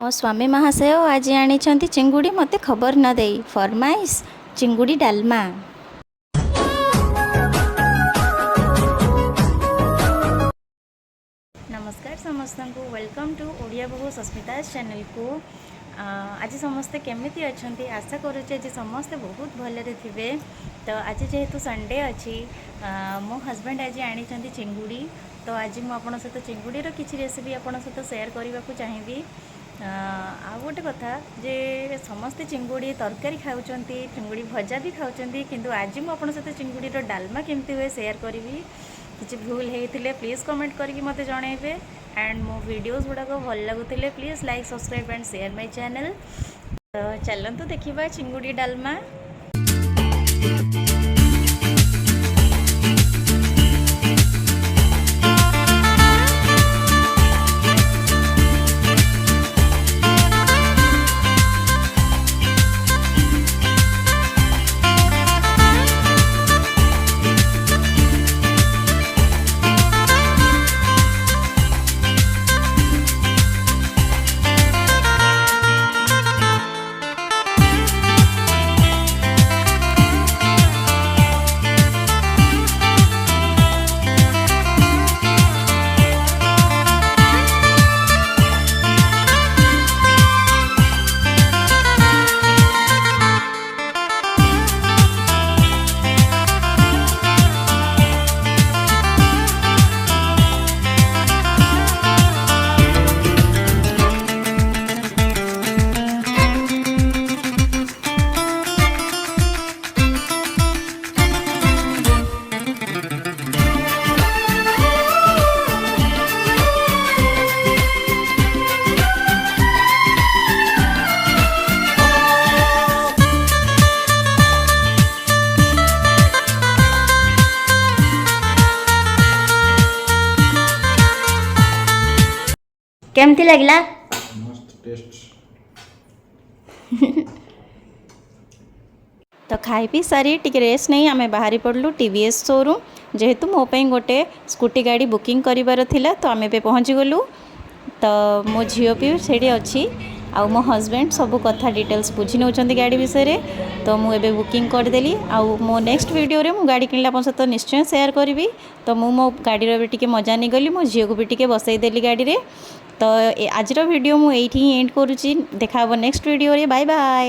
ମୋ ସ୍ୱାମୀ ମହାଶୟ ଆଜି ଆଣିଛନ୍ତି ଚିଙ୍ଗୁଡ଼ି ମୋତେ ଖବର ନ ଦେଇ ଫରମାଇଶ ଚିଙ୍ଗୁଡ଼ି ଡାଲମା। नमस्कार समस्त को वेलकम टू ओडिया बहु सस्मिता चैनल को। आज समस्ते केमिति अच्छी आशा करुचे आज समस्ते बहुत भलरे थे। तो आज जेहेतु संडे अच्छी मो हस्बैंड आज आनी चिंगुड़ी। तो आज मुझे सहित चिंगुड़ीर किसी रेसिपी आपन सहित शेयर करने को चाहिए। आ गोटे कथा जे समस्ते चिंगुड़ी तरकारी खाऊँ चिंगुड़ी भजा भी खाऊँ किंतु आज मुझे सहित चिंगुड़ीर डालमा केमती हुए शेयर करी। किसी भूल होते प्लीज़ कमेंट करके मत जनइबे एंड मो वीडियोस गुड़ाक भल लगुले please like subscribe and share my channel. तो चलते देखा चिंगुड़ी डालमा। केमती लगला मस्त टेस्ट। तो खाई पी सारी टिके रेस्ट नहीं आमे बाहरी पड़लु टीवीएस शोरूम जेहेतु मो पे गोटे स्कूटी गाड़ी बुकिंग करिवार थिला। तो आमे पे पहुँची गलु। तो मो झील भी सेठी अच्छी आउ मो हस्बैंड सब कथा डिटेल्स बुझी नौ गाड़ी विषय। तो मुझे बुकिंग करदेली आउ मो नेक्स्ट वीडियो रे मु गाड़ी किनला अपन सहित निश्चय शेयर करी। तो मु मो गाड़ी भी टिके मजा नहीं गली मो झील को भी टिके बसईदेली गाड़ी रे। तो आज वीडियो मुझे एंड करुँची। देखा नेक्स्ट वीडियो रे। Bye bye.